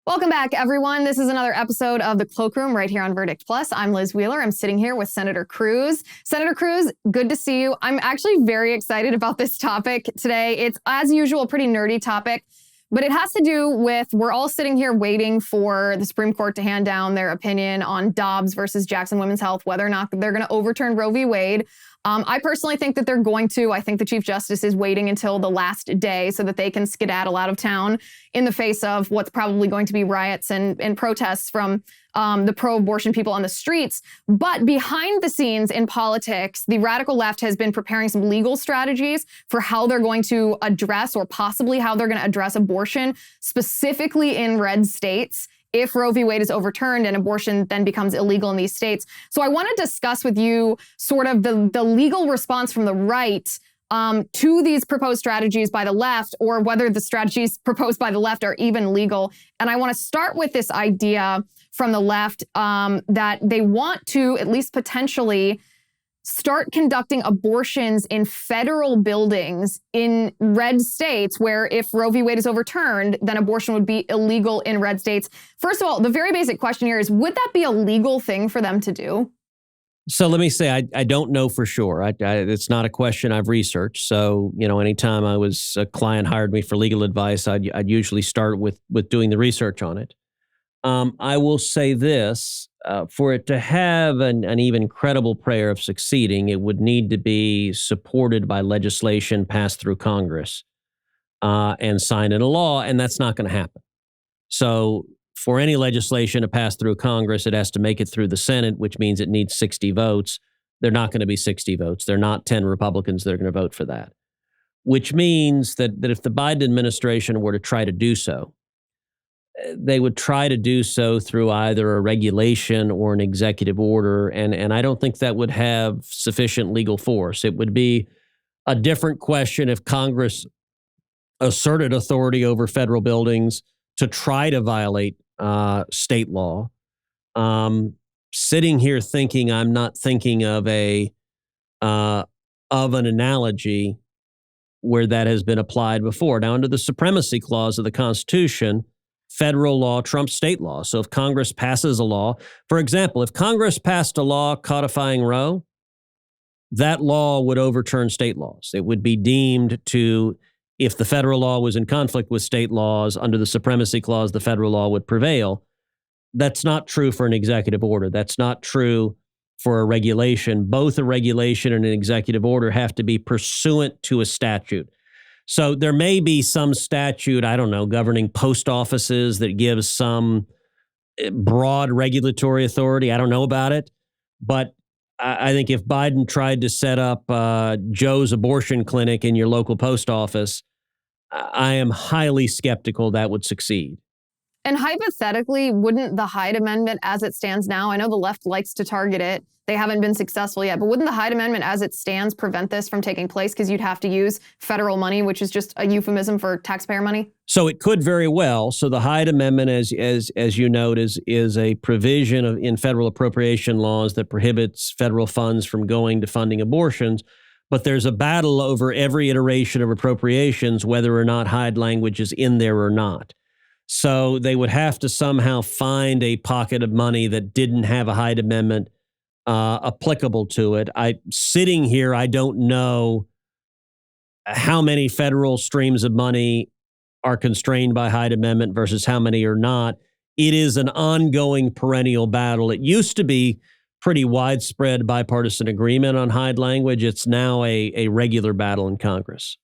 Welcome back, everyone. This is another episode of the Cloakroom right here on Verdict Plus. I'm Liz Wheeler. I'm sitting here with Senator Cruz. Senator Cruz, good to see you. I'm actually very excited about this topic today. It's, as usual, a pretty nerdy topic, but it has to do with, we're all sitting here waiting for the Supreme Court to hand down their opinion on Dobbs versus Jackson Women's Health, whether or not they're going to overturn Roe v. Wade. I personally think that they're going to. I think the Chief Justice is waiting until the last day so that they can skedaddle out of town in the face of what's probably going to be riots and protests from the pro-abortion people on the streets. But behind the scenes in politics, the radical left has been preparing some legal strategies for how they're going to address, or possibly how they're going to address, abortion, specifically in red states, if Roe v. Wade is overturned and abortion then becomes illegal in these states. So I want to discuss with you sort of the legal response from the right to these proposed strategies by the left, or whether the strategies proposed by the left are even legal. And I want to start with this idea from the left that they want to, at least potentially, start conducting abortions in federal buildings in red states, where if Roe v. Wade is overturned, then abortion would be illegal in red states. First of all, the very basic question here is, would that be a legal thing for them to do? So let me say, I don't know for sure. It's not a question I've researched. So, anytime a client hired me for legal advice, I'd usually start with doing the research on it. I will say this, for it to have an even credible prayer of succeeding, it would need to be supported by legislation passed through Congress and signed into law, and that's not going to happen. So for any legislation to pass through Congress, it has to make it through the Senate, which means it needs 60 votes. They're not going to be 60 votes. They're not 10 Republicans that are going to vote for that, which means that if the Biden administration were to try to do so, they would try to do so through either a regulation or an executive order, and I don't think that would have sufficient legal force. It would be a different question if Congress asserted authority over federal buildings to try to violate state law. Sitting here thinking, I'm not thinking of an analogy where that has been applied before. Now, under the supremacy clause of the Constitution, federal law trumps state law. So if Congress passes a law, for example, if Congress passed a law codifying Roe, that law would overturn state laws. It would be deemed to, if the federal law was in conflict with state laws, under the supremacy clause, the federal law would prevail. That's not true for an executive order. That's not true for a regulation. Both a regulation and an executive order have to be pursuant to a statute. So there may be some statute, I don't know, governing post offices that gives some broad regulatory authority. I don't know about it. But I think if Biden tried to set up Joe's abortion clinic in your local post office, I am highly skeptical that would succeed. And hypothetically, wouldn't the Hyde Amendment as it stands now, I know the left likes to target it, they haven't been successful yet, but wouldn't the Hyde Amendment as it stands prevent this from taking place, because you'd have to use federal money, which is just a euphemism for taxpayer money? So it could very well. So the Hyde Amendment, as you note, is a provision in federal appropriation laws that prohibits federal funds from going to funding abortions. But there's a battle over every iteration of appropriations, whether or not Hyde language is in there or not. So they would have to somehow find a pocket of money that didn't have a Hyde Amendment applicable to it. Sitting here, I don't know how many federal streams of money are constrained by Hyde Amendment versus how many are not. It is an ongoing perennial battle. It used to be pretty widespread bipartisan agreement on Hyde language. It's now a regular battle in Congress.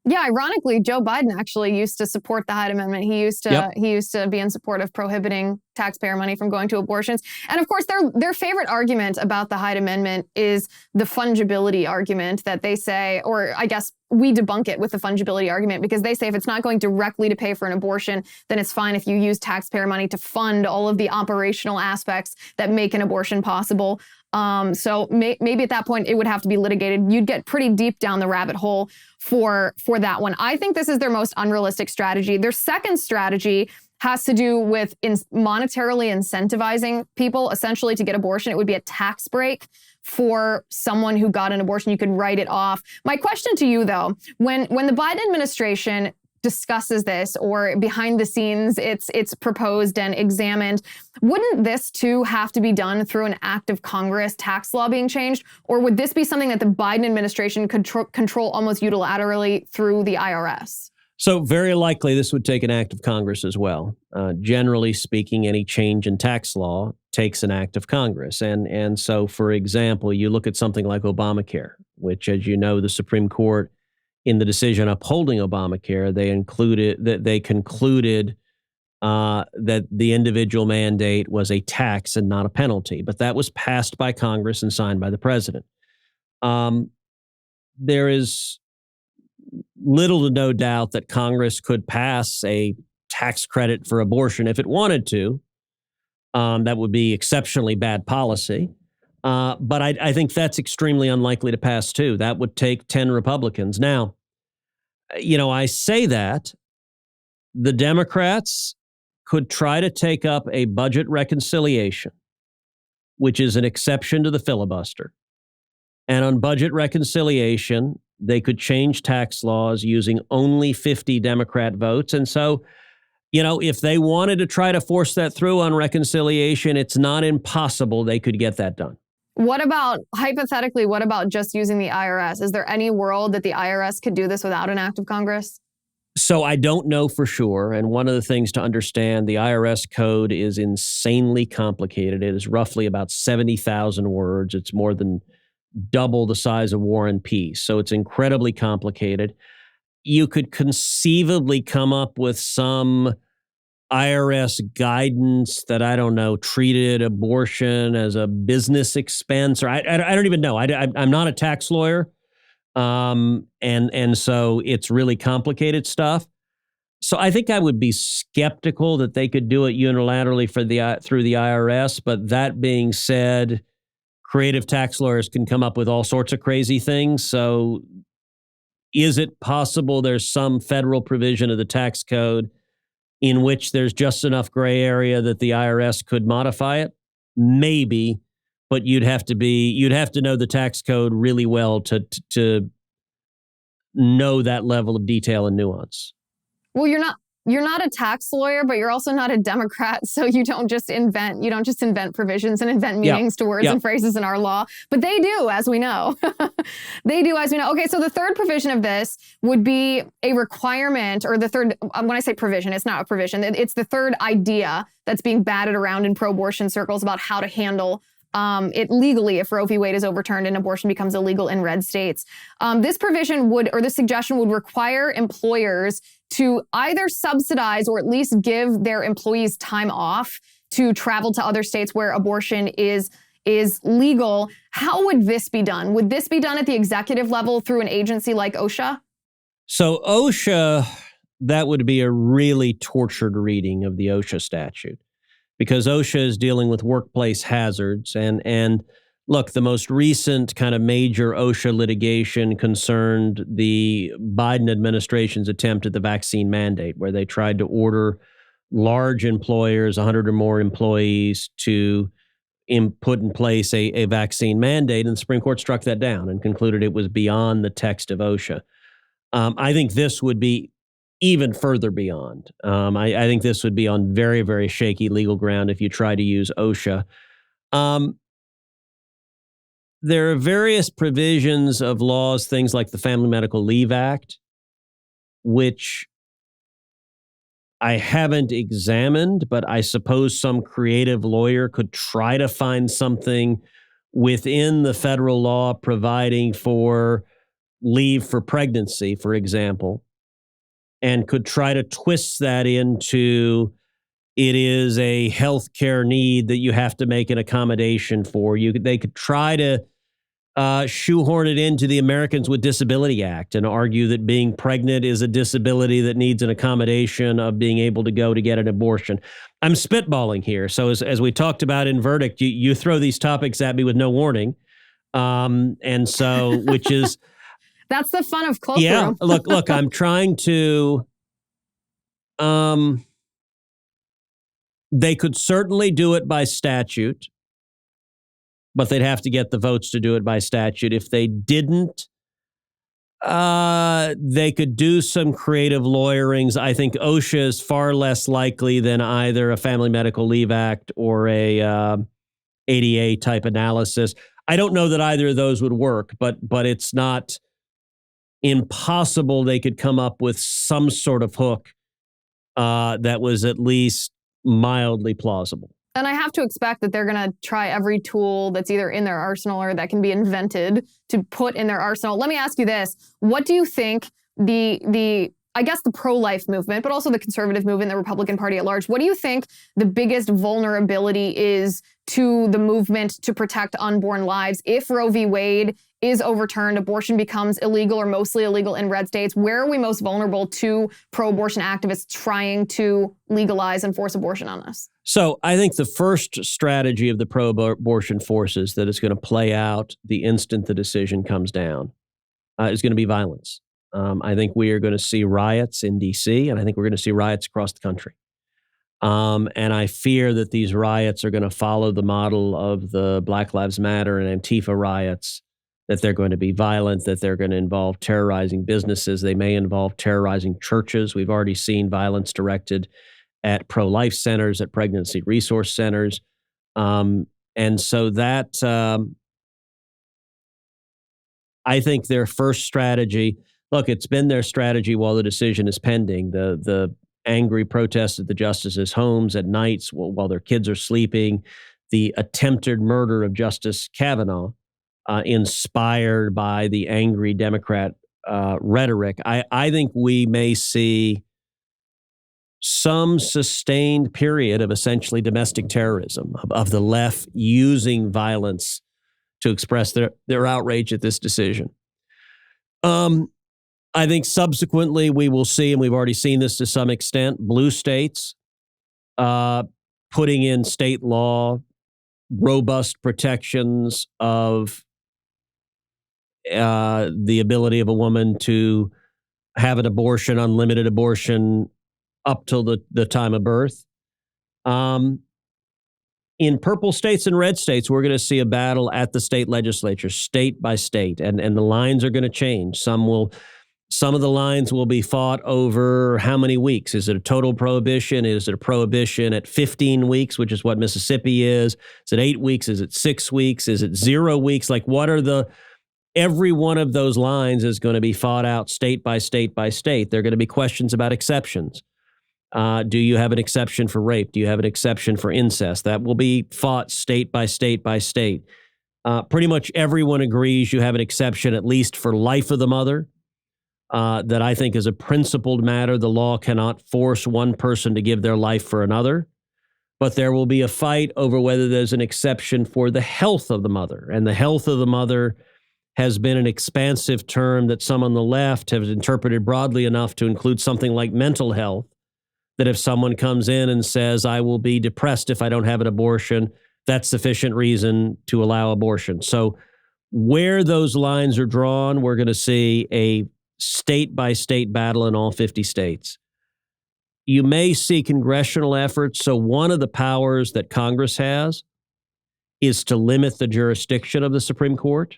Yeah, ironically, Joe Biden actually used to support the Hyde Amendment. He used to be in support of prohibiting taxpayer money from going to abortions. And of course, their favorite argument about the Hyde Amendment is the fungibility argument that they say, or I guess we debunk it with the fungibility argument, because they say if it's not going directly to pay for an abortion, then it's fine if you use taxpayer money to fund all of the operational aspects that make an abortion possible. So maybe at that point it would have to be litigated. You'd get pretty deep down the rabbit hole for that one. I think this is their most unrealistic strategy. Their second strategy has to do with monetarily incentivizing people essentially to get abortion. It would be a tax break for someone who got an abortion. You could write it off. My question to you, though, when the Biden administration discusses this, or behind the scenes it's proposed and examined, wouldn't this too have to be done through an act of Congress, tax law being changed? Or would this be something that the Biden administration could control almost unilaterally through the IRS? So very likely this would take an act of Congress as well. Generally speaking, any change in tax law takes an act of Congress. And so, for example, you look at something like Obamacare, which, as you know, the Supreme Court, in the decision upholding Obamacare, they concluded that the individual mandate was a tax and not a penalty. But that was passed by Congress and signed by the president. There is little to no doubt that Congress could pass a tax credit for abortion if it wanted to. That would be exceptionally bad policy. But I think that's extremely unlikely to pass too. That would take 10 Republicans. Now, I say that the Democrats could try to take up a budget reconciliation, which is an exception to the filibuster. And on budget reconciliation, they could change tax laws using only 50 Democrat votes. And so, if they wanted to try to force that through on reconciliation, it's not impossible they could get that done. What about just using the IRS? Is there any world that the IRS could do this without an act of Congress? So I don't know for sure. And one of the things to understand, the IRS code is insanely complicated. It is roughly about 70,000 words. It's more than double the size of War and Peace. So it's incredibly complicated. You could conceivably come up with some IRS guidance that, I don't know, treated abortion as a business expense, or I don't even know. I'm not a tax lawyer. And so it's really complicated stuff. So I think I would be skeptical that they could do it unilaterally through the IRS. But that being said, creative tax lawyers can come up with all sorts of crazy things. So is it possible there's some federal provision of the tax code in which there's just enough gray area that the IRS could modify it? Maybe, but you'd have to know the tax code really well to know that level of detail and nuance. Well, you're not a tax lawyer, but you're also not a Democrat, so you don't just invent provisions and invent meanings to words and phrases in our law, but they do, as we know. Okay, so the third provision of this would be a requirement, or the third, when I say provision, it's not a provision, it's the third idea that's being batted around in pro-abortion circles about how to handle it legally if Roe v. Wade is overturned and abortion becomes illegal in red states. This provision this suggestion would require employers to either subsidize or at least give their employees time off to travel to other states where abortion is legal. How would this be done? Would this be done at the executive level through an agency like OSHA? So OSHA, that would be a really tortured reading of the OSHA statute, because OSHA is dealing with workplace hazards. And look, the most recent kind of major OSHA litigation concerned the Biden administration's attempt at the vaccine mandate, where they tried to order large employers, 100 or more employees, to put in place a vaccine mandate. And the Supreme Court struck that down and concluded it was beyond the text of OSHA. I think this would be even further beyond. I think this would be on very, very shaky legal ground if you try to use OSHA. There are various provisions of laws, things like the Family Medical Leave Act, which I haven't examined, but I suppose some creative lawyer could try to find something within the federal law providing for leave for pregnancy, for example, and could try to twist that into it is a healthcare need that you have to make an accommodation for. They could try to shoehorn it into the Americans with Disability Act and argue that being pregnant is a disability that needs an accommodation of being able to go to get an abortion. I'm spitballing here. So as we talked about in Verdict, you throw these topics at me with no warning. And so, which is... That's the fun of Cloakroom. Yeah, look, I'm trying to... They could certainly do it by statute, but they'd have to get the votes to do it by statute. If they didn't, They could do some creative lawyerings. I think OSHA is far less likely than either a Family Medical Leave Act or a ADA type analysis. I don't know that either of those would work, but it's not impossible they could come up with some sort of hook that was at least mildly plausible. And I have to expect that they're going to try every tool that's either in their arsenal or that can be invented to put in their arsenal. Let me ask you this. What do you think the pro-life movement, but also the conservative movement, the Republican Party at large, what do you think the biggest vulnerability is to the movement to protect unborn lives? If Roe v. Wade is overturned, abortion becomes illegal or mostly illegal in red states, where are we most vulnerable to pro-abortion activists trying to legalize and force abortion on us? So I think the first strategy of the pro-abortion forces that is going to play out the instant the decision comes down is going to be violence. I think we are going to see riots in D.C., and I think we're going to see riots across the country. And I fear that these riots are going to follow the model of the Black Lives Matter and Antifa riots, that they're going to be violent, that they're going to involve terrorizing businesses. They may involve terrorizing churches. We've already seen violence directed at pro-life centers, at pregnancy resource centers. And so that, I think their first strategy, look, it's been their strategy while the decision is pending. The angry protests at the justices' homes at nights while their kids are sleeping, the attempted murder of Justice Kavanaugh, inspired by the angry Democrat rhetoric. I think we may see some sustained period of essentially domestic terrorism, of the left using violence to express their outrage at this decision. I think subsequently we will see, and we've already seen this to some extent, blue states putting in state law robust protections of the ability of a woman to have an abortion, unlimited abortion, up till the time of birth. In purple states and red states, we're going to see a battle at the state legislature, state by state, and the lines are going to change. Some of the lines will be fought over how many weeks. Is it a total prohibition? Is it a prohibition at 15 weeks, which is what Mississippi is? Is it 8 weeks? Is it 6 weeks? Is it 0 weeks? Like, what are every one of those lines is going to be fought out state by state by state. There are going to be questions about exceptions. Do you have an exception for rape? Do you have an exception for incest? That will be fought state by state by state. Pretty much everyone agrees you have an exception, at least for life of the mother. That I think is a principled matter. The law cannot force one person to give their life for another. But there will be a fight over whether there's an exception for the health of the mother. And the health of the mother has been an expansive term that some on the left have interpreted broadly enough to include something like mental health. That if someone comes in and says, I will be depressed if I don't have an abortion, that's sufficient reason to allow abortion. So where those lines are drawn, we're going to see a state-by-state battle in all 50 states. You may see congressional efforts. So one of the powers that Congress has is to limit the jurisdiction of the Supreme Court.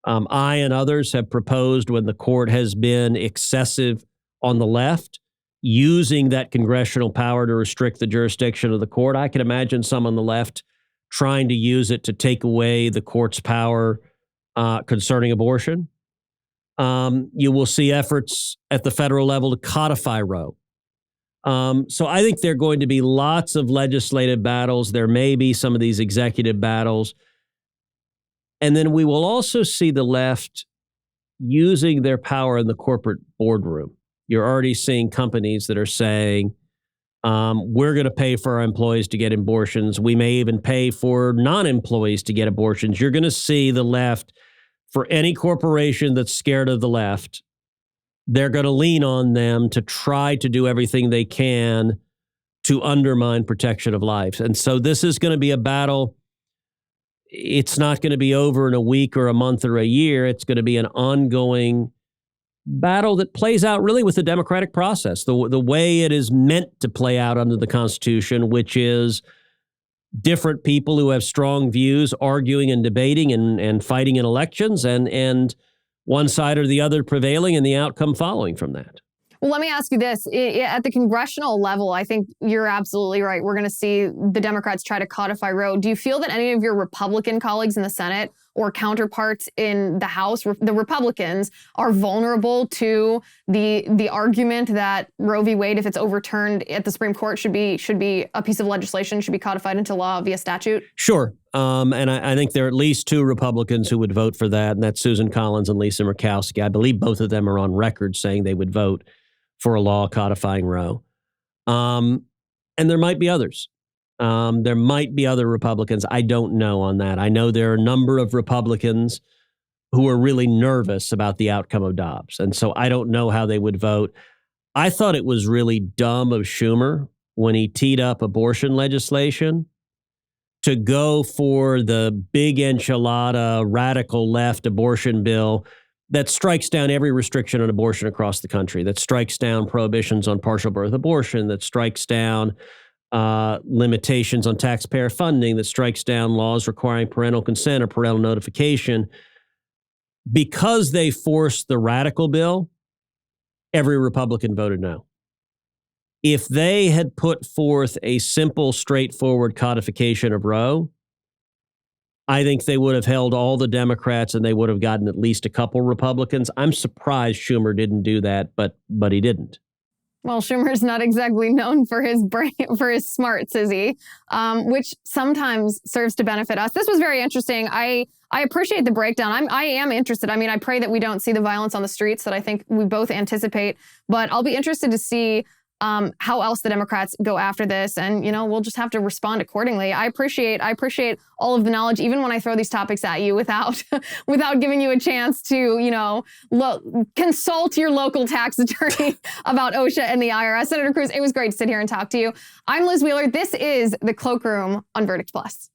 I and others have proposed, when the court has been excessive on the left, using that congressional power to restrict the jurisdiction of the court. I can imagine some on the left trying to use it to take away the court's power concerning abortion. You will see efforts at the federal level to codify Roe. So I think there are going to be lots of legislative battles. There may be some of these executive battles. And then we will also see the left using their power in the corporate boardroom. You're already seeing companies that are saying, we're going to pay for our employees to get abortions. We may even pay for non-employees to get abortions. You're going to see the left, for any corporation that's scared of the left, they're going to lean on them to try to do everything they can to undermine protection of life. And so this is going to be a battle. It's not going to be over in a week or a month or a year. It's going to be an ongoing battle that plays out really with the democratic process, the way it is meant to play out under the Constitution, which is different people who have strong views arguing and debating and fighting in elections. And one side or the other prevailing and the outcome following from that. Well, let me ask you this. At the congressional level, I think you're absolutely right. We're going to see the Democrats try to codify Roe. Do you feel that any of your Republican colleagues in the Senate or counterparts in the House, the Republicans, are vulnerable to the argument that Roe v. Wade, if it's overturned at the Supreme Court, should be a piece of legislation, should be codified into law via statute? Sure. And I think there are at least two Republicans who would vote for that, and that's Susan Collins and Lisa Murkowski. I believe both of them are on record saying they would vote for a law codifying Roe. And there might be others. There might be other Republicans. I don't know on that. I know there are a number of Republicans who are really nervous about the outcome of Dobbs. And so I don't know how they would vote. I thought it was really dumb of Schumer when he teed up abortion legislation to go for the big enchilada, radical left abortion bill that strikes down every restriction on abortion across the country, that strikes down prohibitions on partial birth abortion, that strikes down limitations on taxpayer funding, that strikes down laws requiring parental consent or parental notification. Because they forced the radical bill, every Republican voted no. If they had put forth a simple, straightforward codification of Roe, I think they would have held all the Democrats and they would have gotten at least a couple Republicans. I'm surprised Schumer didn't do that, but he didn't. Well, Schumer's not exactly known for his brain, for his smarts, is he? Which sometimes serves to benefit us. This was very interesting. I appreciate the breakdown. I am interested. I mean, I pray that we don't see the violence on the streets that I think we both anticipate, but I'll be interested to see how else the Democrats go after this. And, we'll just have to respond accordingly. I appreciate all of the knowledge, even when I throw these topics at you without giving you a chance to, consult your local tax attorney about OSHA and the IRS. Senator Cruz, it was great to sit here and talk to you. I'm Liz Wheeler. This is the Cloakroom on Verdict Plus.